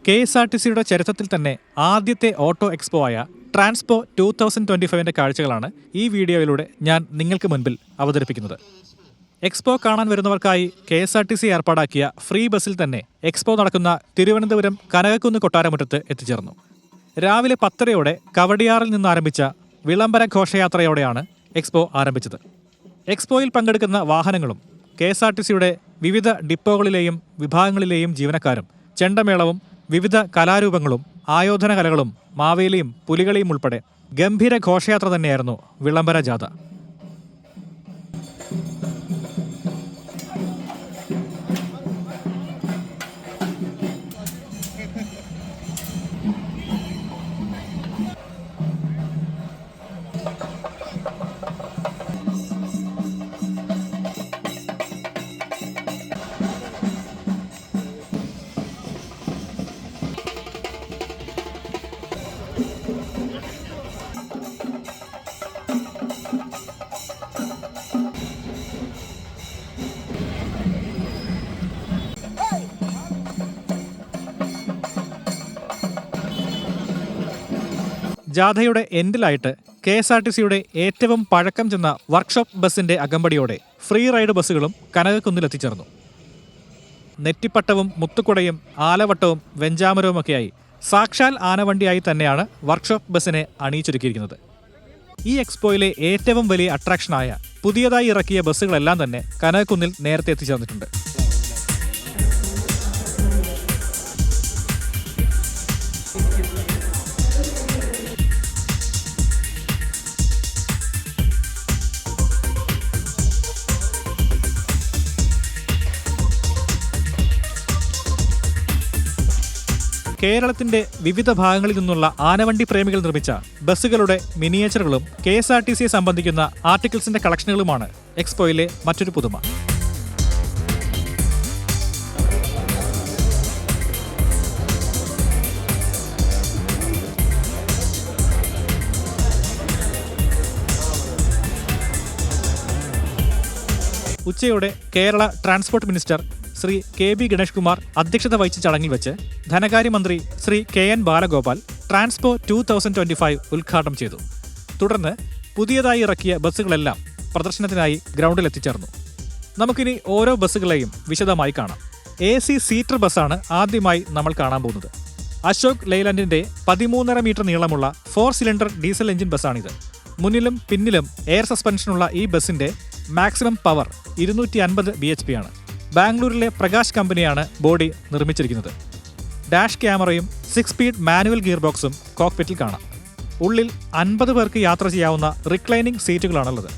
KSRTCയുടെ ചരിത്രത്തിൽ തന്നെ ആദ്യത്തെ ഓട്ടോ എക്സ്പോ ആയ ട്രാൻസ്പോ 2025 കാഴ്ചകളാണ് ഈ വീഡിയോയിലൂടെ ഞാൻ നിങ്ങൾക്ക് മുൻപിൽ അവതരിപ്പിക്കുന്നത്. എക്സ്പോ കാണാൻ വരുന്നവർക്കായി KSRTC ഏർപ്പാടാക്കിയ ഫ്രീ ബസ്സിൽ തന്നെ എക്സ്പോ നടക്കുന്ന തിരുവനന്തപുരം കനകക്കുന്ന് കൊട്ടാരമുറ്റത്ത് എത്തിച്ചേർന്നു. രാവിലെ 10:30 കവടിയാറിൽ നിന്ന് ആരംഭിച്ച വിളംബര ഘോഷയാത്രയോടെയാണ് എക്സ്പോ ആരംഭിച്ചത്. എക്സ്പോയിൽ പങ്കെടുക്കുന്ന വാഹനങ്ങളും KSRTCയുടെ വിവിധ ഡിപ്പോകളിലെയും വിഭാഗങ്ങളിലെയും ജീവനക്കാരും ചെണ്ടമേളവും വിവിധ കലാരൂപങ്ങളും ആയോധന കലകളും മാവേലിയും പുലികളിയും ഉൾപ്പെടെ ഗംഭീര ഘോഷയാത്ര തന്നെയായിരുന്നു വിളംബര ജാഥ. ജാഥയുടെ എൻഡിലായിട്ട് KSRTCയുടെ ഏറ്റവും പഴക്കം ചെന്ന വർക്ക്ഷോപ്പ് ബസിന്റെ അകമ്പടിയോടെ ഫ്രീ റൈഡ് ബസ്സുകളും കനകക്കുന്നിലെത്തിച്ചേർന്നു. നെറ്റിപ്പട്ടവും മുത്തുക്കുടയും ആലവട്ടവും വെഞ്ചാമരവുമൊക്കെയായി സാക്ഷാൽ ആനവണ്ടിയായി തന്നെയാണ് വർക്ക്ഷോപ്പ് ബസ്സിനെ അണിയിച്ചൊരുക്കിയിരിക്കുന്നത്. ഈ എക്സ്പോയിലെ ഏറ്റവും വലിയ അട്രാക്ഷനായ പുതിയതായി ഇറക്കിയ ബസ്സുകളെല്ലാം തന്നെ കനകക്കുന്നിൽ നേരത്തെ എത്തിച്ചേർന്നിട്ടുണ്ട്. കേരളത്തിന്റെ വിവിധ ഭാഗങ്ങളിൽ നിന്നുള്ള ആനവണ്ടി പ്രേമികൾ നിർമ്മിച്ച ബസ്സുകളുടെ മിനിയേച്ചറുകളും KSRTCയെ സംബന്ധിക്കുന്ന ആർട്ടിക്കിൾസിന്റെ കളക്ഷനുകളുമാണ് എക്സ്പോയിലെ മറ്റൊരു പുതുമ. ഉച്ചയോടെ Kerala transport minister Shri KB Ganesh Kumar അധ്യക്ഷത വഹിച്ച ചടങ്ങിൽ വെച്ച് ധനകാര്യമന്ത്രി ശ്രീ KN ബാലഗോപാൽ ട്രാൻസ്പോ 2025 ഉദ്ഘാടനം ചെയ്തു. തുടർന്ന് പുതിയതായി ഇറക്കിയ ബസ്സുകളെല്ലാം പ്രദർശനത്തിനായി ഗ്രൗണ്ടിൽ എത്തിച്ചേർന്നു. നമുക്കിനി ഓരോ ബസ്സുകളെയും വിശദമായി കാണാം. AC സീറ്റർ ബസ്സാണ് ആദ്യമായി നമ്മൾ കാണാൻ പോകുന്നത്. അശോക് ലെയ്ലാൻഡിന്റെ 13.5 മീറ്റർ നീളമുള്ള 4 സിലിണ്ടർ ഡീസൽ എഞ്ചിൻ ബസ്സാണിത്. മുന്നിലും പിന്നിലും എയർ സസ്പെൻഷനുള്ള ഈ ബസ്സിന്റെ മാക്സിമം പവർ 250 bhp ആണ്. ബാംഗ്ലൂരിലെ പ്രകാശ് കമ്പനിയാണ് ബോഡി നിർമ്മിച്ചിരിക്കുന്നത്. ഡാഷ് ക്യാമറയും 6 സ്പീഡ് മാനുവൽ ഗിയർ ബോക്സും കോക്പിറ്റിൽ കാണാം. ഉള്ളിൽ 50 പേർക്ക് യാത്ര ചെയ്യാവുന്ന റിക്ലൈനിങ് സീറ്റുകളാണുള്ളത്.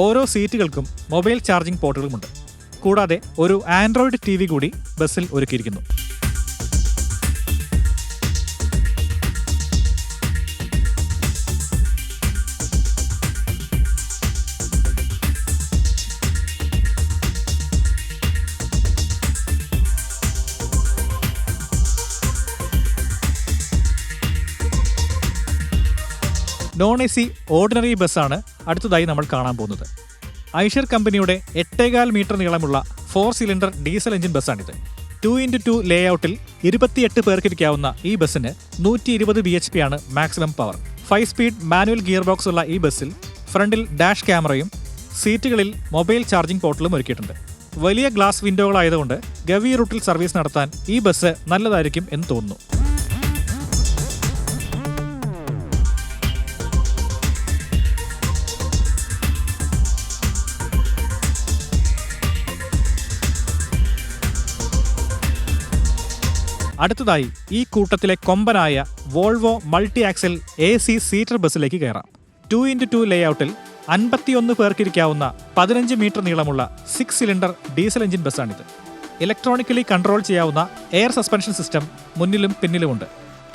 ഓരോ സീറ്റുകൾക്കും മൊബൈൽ ചാർജിംഗ് പോർട്ടുകളുമുണ്ട്. കൂടാതെ ഒരു ആൻഡ്രോയിഡ് TV കൂടി ബസ്സിൽ ഒരുക്കിയിരിക്കുന്നു. നോൺ AC ഓർഡിനറി ബസ്സാണ് അടുത്തതായി നമ്മൾ കാണാൻ പോകുന്നത്. ഐഷർ കമ്പനിയുടെ 8.25 മീറ്റർ നീളമുള്ള 4 സിലിണ്ടർ ഡീസൽ എഞ്ചിൻ ബസ്സാണിത്. 2x2 ലേഔട്ടിൽ 28 പേർക്കിരിക്കാവുന്ന ഈ ബസ്സിന് 120 bhp ആണ് maximum power. 5 speed manual gear box ഉള്ള ഈ ബസ്സിൽ ഫ്രണ്ടിൽ ഡാഷ് ക്യാമറയും സീറ്റുകളിൽ മൊബൈൽ ചാർജിംഗ് പോർട്ടലും ഒരുക്കിയിട്ടുണ്ട്. വലിയ ഗ്ലാസ് വിൻഡോകളായതുകൊണ്ട് ഗവി റൂട്ടിൽ സർവീസ് നടത്താൻ ഈ ബസ് നല്ലതായിരിക്കും എന്ന് തോന്നുന്നു. അടുത്തതായി ഈ കൂട്ടത്തിലെ കൊമ്പനായ Volvo multi axle AC seater ബസ്സിലേക്ക് കയറാം. 2x2 ലേഔട്ടിൽ 51 പേർക്കിരിക്കാവുന്ന 15 മീറ്റർ നീളമുള്ള 6 സിലിണ്ടർ ഡീസൽ എഞ്ചിൻ ബസ്സാണിത്. ഇലക്ട്രോണിക്കലി കൺട്രോൾ ചെയ്യാവുന്ന എയർ സസ്പെൻഷൻ സിസ്റ്റം മുന്നിലും പിന്നിലുമുണ്ട്.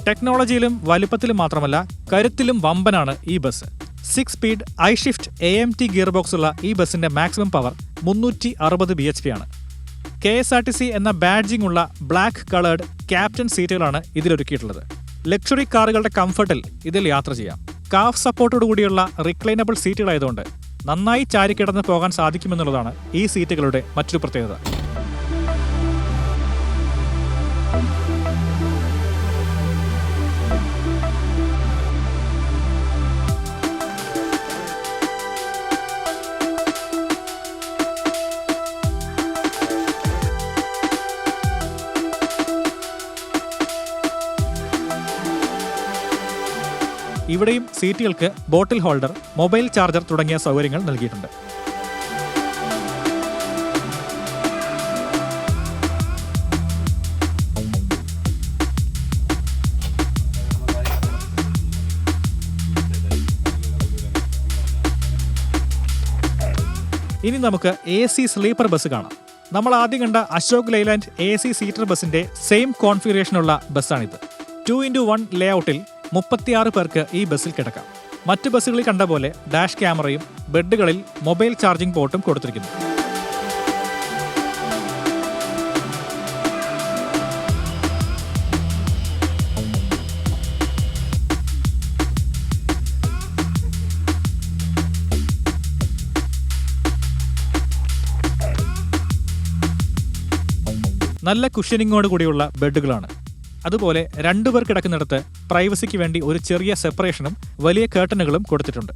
ടെക്നോളജിയിലും വലുപ്പത്തിലും മാത്രമല്ല കരുത്തിലും വമ്പനാണ് ഈ bus. 6 speed iShift AMT gear box ഉള്ള ഈ ബസ്സിന്റെ മാക്സിമം പവർ 360 bhp ആണ്. KSRTC എന്ന ബാഡ്ജിംഗ് ഉള്ള ബ്ലാക്ക് കളേർഡ് ക്യാപ്റ്റൻ സീറ്റുകളാണ് ഇതിലൊരുക്കിയിട്ടുള്ളത്. ലക്ഷറി കാറുകളുടെ കംഫർട്ടിൽ ഇതിൽ യാത്ര ചെയ്യാം. കാഫ് സപ്പോർട്ടോടു കൂടിയുള്ള റിക്ലൈനബിൾ സീറ്റുകളായതുകൊണ്ട് നന്നായി ചാരിക്കിടന്ന് പോകാൻ സാധിക്കുമെന്നുള്ളതാണ് ഈ സീറ്റുകളുടെ മറ്റൊരു പ്രത്യേകത. ഇവിടെയും സീറ്റുകൾക്ക് ബോട്ടിൽ ഹോൾഡർ, മൊബൈൽ ചാർജർ തുടങ്ങിയ സൗകര്യങ്ങൾ നൽകിയിട്ടുണ്ട്. ഇനി നമുക്ക് AC സ്ലീപ്പർ ബസ് കാണാം. നമ്മൾ ആദ്യം കണ്ട അശോക് ലൈലാൻഡ് AC സീറ്റർ ബസിന്റെ സെയിം കോൺഫിഗറേഷനുള്ള ബസ്സാണിത്. 2x1 ലേഔട്ടിൽ 36 പേർക്ക് ഈ ബസ്സിൽ കിടക്കാം. മറ്റ് ബസ്സുകളിൽ കണ്ട പോലെ ഡാഷ് ക്യാമറയും ബെഡുകളിൽ മൊബൈൽ ചാർജിംഗ് പോർട്ടും കൊടുത്തിരിക്കുന്നു. നല്ല കുഷ്യനിങ്ങോട് കൂടിയുള്ള ബെഡുകളാണ്. അതുപോലെ 2 പേർ കിടക്കുന്നിടത്ത് പ്രൈവസിക്ക് വേണ്ടി ഒരു ചെറിയ സെപ്പറേഷനും വലിയ കേർട്ടനുകളും കൊടുത്തിട്ടുണ്ട്.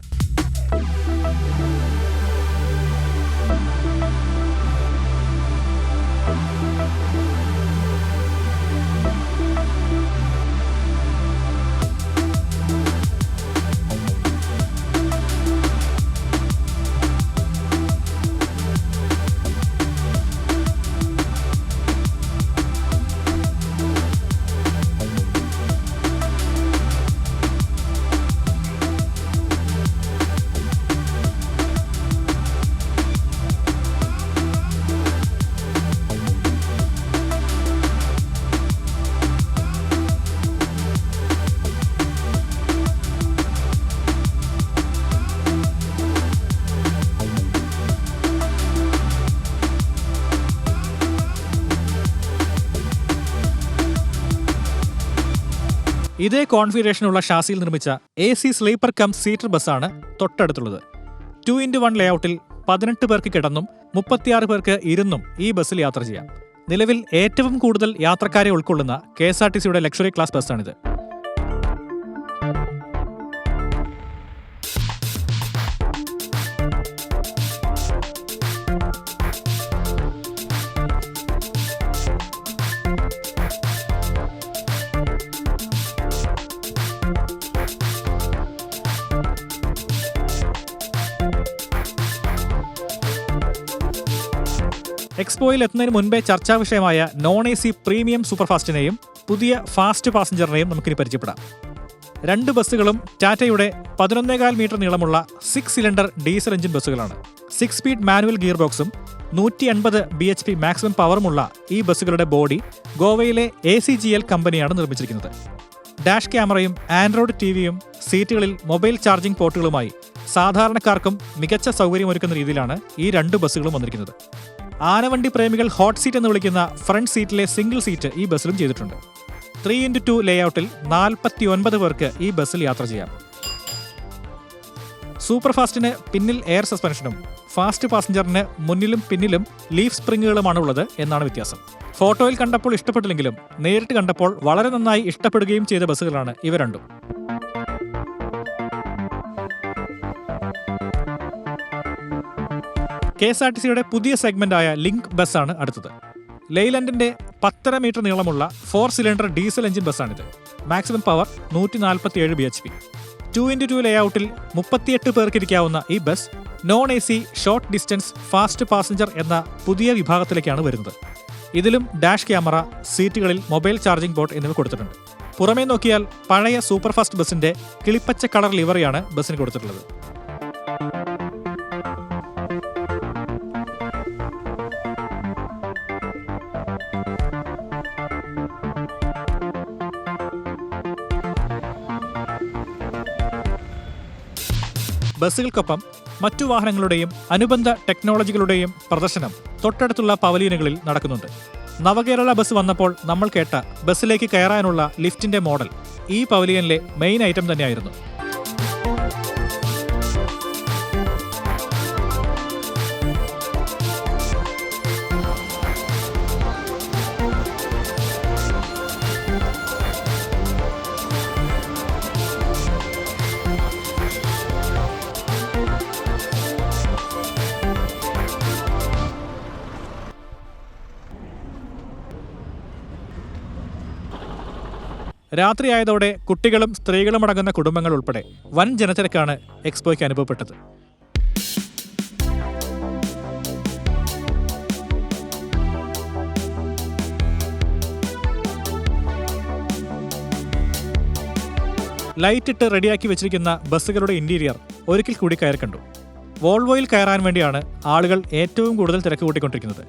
ഇതേ കോൺഫിഗറേഷനുള്ള ഷാസിയിൽ നിർമ്മിച്ച AC സ്ലീപ്പർ കം സീറ്റർ ബസ്സാണ് തൊട്ടടുത്തുള്ളത്. 2x1 ലേഔട്ടിൽ 18 പേർക്ക് കിടന്നും 36 പേർക്ക് ഇരുന്നും ഈ ബസ്സിൽ യാത്ര ചെയ്യാം. നിലവിൽ ഏറ്റവും കൂടുതൽ യാത്രക്കാരെ ഉൾക്കൊള്ളുന്ന KSRTCയുടെ ലക്ഷറി ക്ലാസ് ബസ്സാണിത്. എക്സ്പോയിൽ എത്തുന്നതിന് മുൻപേ ചർച്ചാ വിഷയമായ non-AC പ്രീമിയം സൂപ്പർഫാസ്റ്റിനെയും പുതിയ ഫാസ്റ്റ് പാസഞ്ചറിനെയും നമുക്കിനി പരിചയപ്പെടാം. 2 ബസ്സുകളും ടാറ്റയുടെ 11.4 മീറ്റർ നീളമുള്ള 6 സിലിണ്ടർ ഡീസൽ എഞ്ചിൻ ബസ്സുകളാണ്. 6 സ്പീഡ് മാനുവൽ ഗിയർ ബോക്സും 180 bhp മാക്സിമം പവറുമുള്ള ഈ ബസ്സുകളുടെ ബോഡി ഗോവയിലെ ACGL കമ്പനിയാണ് നിർമ്മിച്ചിരിക്കുന്നത്. ഡാഷ് ക്യാമറയും ആൻഡ്രോയിഡ് TVയും സീറ്റുകളിൽ മൊബൈൽ ചാർജിംഗ് പോർട്ടുകളുമായി സാധാരണക്കാർക്കും മികച്ച സൗകര്യമൊരുക്കുന്ന രീതിയിലാണ് ഈ 2 ബസ്സുകളും വന്നിരിക്കുന്നത്. ആനവണ്ടി പ്രേമികൾ ഹോട്ട് സീറ്റ് എന്ന് വിളിക്കുന്ന ഫ്രണ്ട് സീറ്റിലെ സിംഗിൾ സീറ്റ് ഈ ബസ്സിലും ചെയ്തിട്ടുണ്ട്. 3x2 ലേഔട്ടിൽ 49 പേർക്ക് ഈ ബസ്സിൽ യാത്ര ചെയ്യാം. സൂപ്പർഫാസ്റ്റിന് പിന്നിൽ എയർ സസ്പെൻഷനും ഫാസ്റ്റ് പാസഞ്ചറിന് മുന്നിലും പിന്നിലും ലീഫ് സ്പ്രിങ്ങുകളുമാണ് ഉള്ളത് എന്നാണ് വ്യത്യാസം. ഫോട്ടോയിൽ കണ്ടപ്പോൾ ഇഷ്ടപ്പെട്ടില്ലെങ്കിലും നേരിട്ട് കണ്ടപ്പോൾ വളരെ നന്നായി ഇഷ്ടപ്പെടുകയും ചെയ്ത ബസ്സുകളാണ് ഇവ രണ്ടും. KSRTCയുടെ പുതിയ സെഗ്മെന്റായ ലിങ്ക് ബസ്സാണ് അടുത്തത്. ലെയ്ലൻഡിന്റെ 10.5 മീറ്റർ നീളമുള്ള 4 സിലിണ്ടർ ഡീസൽ എഞ്ചിൻ ബസ്സാണിത്. Maximum power 147 bhp. 2x2 ലേഔട്ടിൽ 38 പേർക്കിരിക്കാവുന്ന ഈ bus non-AC short distance fast passenger എന്ന പുതിയ വിഭാഗത്തിലേക്കാണ് വരുന്നത്. ഇതിലും ഡാഷ് ക്യാമറ, സീറ്റുകളിൽ മൊബൈൽ ചാർജിംഗ് പോർട്ട് എന്നിവ കൊടുത്തിട്ടുണ്ട്. പുറമേ നോക്കിയാൽ പഴയ സൂപ്പർഫാസ്റ്റ് ബസിന്റെ കിളിപ്പച്ച കളർ ലിവറിയാണ് ബസ്സിന് കൊടുത്തിട്ടുള്ളത്. ബസ്സുകൾക്കൊപ്പം മറ്റു വാഹനങ്ങളുടെയും അനുബന്ധ ടെക്നോളജികളുടെയും പ്രദർശനം തൊട്ടടുത്തുള്ള പവലിയനുകളിൽ നടക്കുന്നുണ്ട്. നവകേരള ബസ് വന്നപ്പോൾ നമ്മൾ കേട്ട ബസ്സിലേക്ക് കയറാനുള്ള ലിഫ്റ്റിന്റെ മോഡൽ ഈ പവലിയനിലെ മെയിൻ ഐറ്റം തന്നെയായിരുന്നു. രാത്രിയായതോടെ കുട്ടികളും സ്ത്രീകളും അടങ്ങുന്ന കുടുംബങ്ങൾ ഉൾപ്പെടെ വൻ ജനത്തിരക്കാണ് എക്സ്പോയ്ക്ക് അനുഭവപ്പെട്ടത്. ലൈറ്റ് ഇട്ട് റെഡിയാക്കി വെച്ചിരിക്കുന്ന ബസ്സുകളുടെ ഇന്റീരിയർ ഒരിക്കൽ കൂടി കയറി കണ്ടു. വോൾവോയിൽ കയറാൻ വേണ്ടിയാണ് ആളുകൾ ഏറ്റവും കൂടുതൽ തിരക്ക് കൂട്ടിക്കൊണ്ടിരിക്കുന്നത്.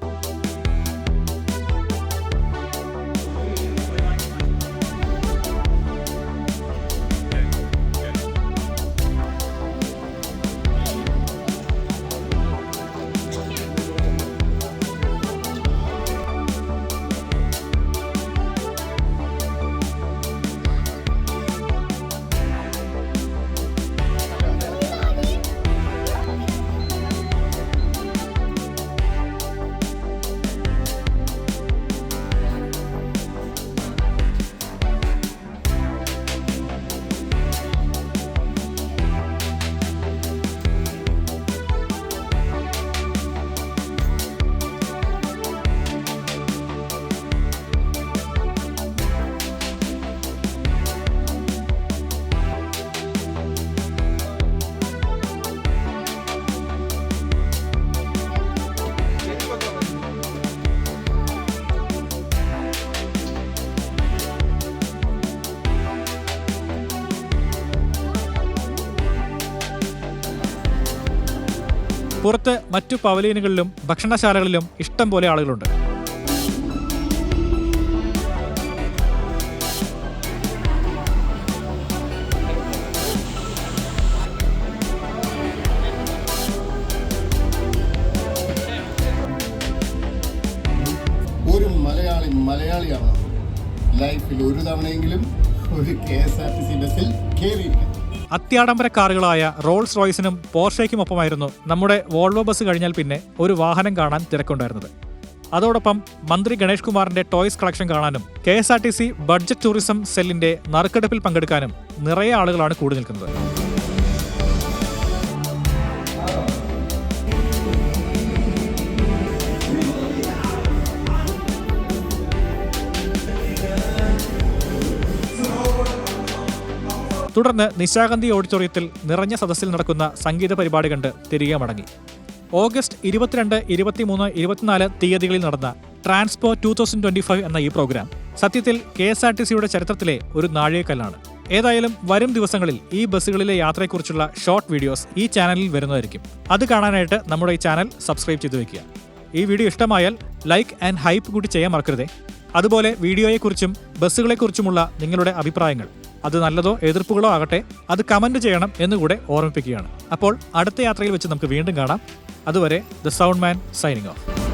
പുറത്ത് മറ്റു പവലിയനുകളിലും ഭക്ഷണശാലകളിലും ഇഷ്ടം പോലെ ആളുകളുണ്ട്. ഒരു മലയാളിയാണ് ലൈഫിൽ ഒരു തവണയെങ്കിലും ഒരു KSRTC ബസ്സിൽ കയറിയിരിക്കുന്നത്. അത്യാഡംബര കാറുകളായ റോൾസ് റോയ്സിനും പോർഷയ്ക്കുമൊപ്പമായിരുന്നു നമ്മുടെ വോൾവോ ബസ് കഴിഞ്ഞാൽ പിന്നെ ഒരു വാഹനം കാണാൻ തിരക്കുണ്ടായിരുന്നത്. അതോടൊപ്പം മന്ത്രി ഗണേഷ് കുമാറിന്റെ ടോയ്സ് കളക്ഷൻ കാണാനും KSRTC ബഡ്ജറ്റ് ടൂറിസം സെല്ലിന്റെ നറുക്കെടുപ്പിൽ പങ്കെടുക്കാനും നിറയെ ആളുകളാണ് കൂടി നിൽക്കുന്നത്. തുടർന്ന് നിശാഗന്ധി ഓഡിറ്റോറിയത്തിൽ നിറഞ്ഞ സദസ്സിൽ നടക്കുന്ന സംഗീത പരിപാടി കണ്ട് തിരികെ മടങ്ങി. ഓഗസ്റ്റ് 22, 23, 24 തീയതികളിൽ നടന്ന ട്രാൻസ്പോ 2025 എന്ന ഈ പ്രോഗ്രാം സത്യത്തിൽ KSRTCയുടെ ചരിത്രത്തിലെ ഒരു നാഴികക്കല്ലാണ്. ഏതായാലും വരും ദിവസങ്ങളിൽ ഈ ബസ്സുകളിലെ യാത്രയെക്കുറിച്ചുള്ള ഷോർട്ട് വീഡിയോസ് ഈ ചാനലിൽ വരുന്നതായിരിക്കും. അത് കാണാനായിട്ട് നമ്മുടെ ഈ ചാനൽ സബ്സ്ക്രൈബ് ചെയ്തു വയ്ക്കുക. ഈ വീഡിയോ ഇഷ്ടമായാൽ ലൈക്ക് ആൻഡ് ഹൈപ്പ് കൂടി ചെയ്യാൻ മറക്കരുതേ. അതുപോലെ വീഡിയോയെക്കുറിച്ചും ബസ്സുകളെക്കുറിച്ചുമുള്ള നിങ്ങളുടെ അഭിപ്രായങ്ങൾ, അത് നല്ലതോ എതിർപ്പുകളോ ആകട്ടെ, അത് കമന്റ് ചെയ്യണം എന്നുകൂടെ ഓർമ്മിപ്പിക്കുകയാണ്. അപ്പോൾ അടുത്ത യാത്രയിൽ വെച്ച് നമുക്ക് വീണ്ടും കാണാം. അതുവരെ the sound man signing off.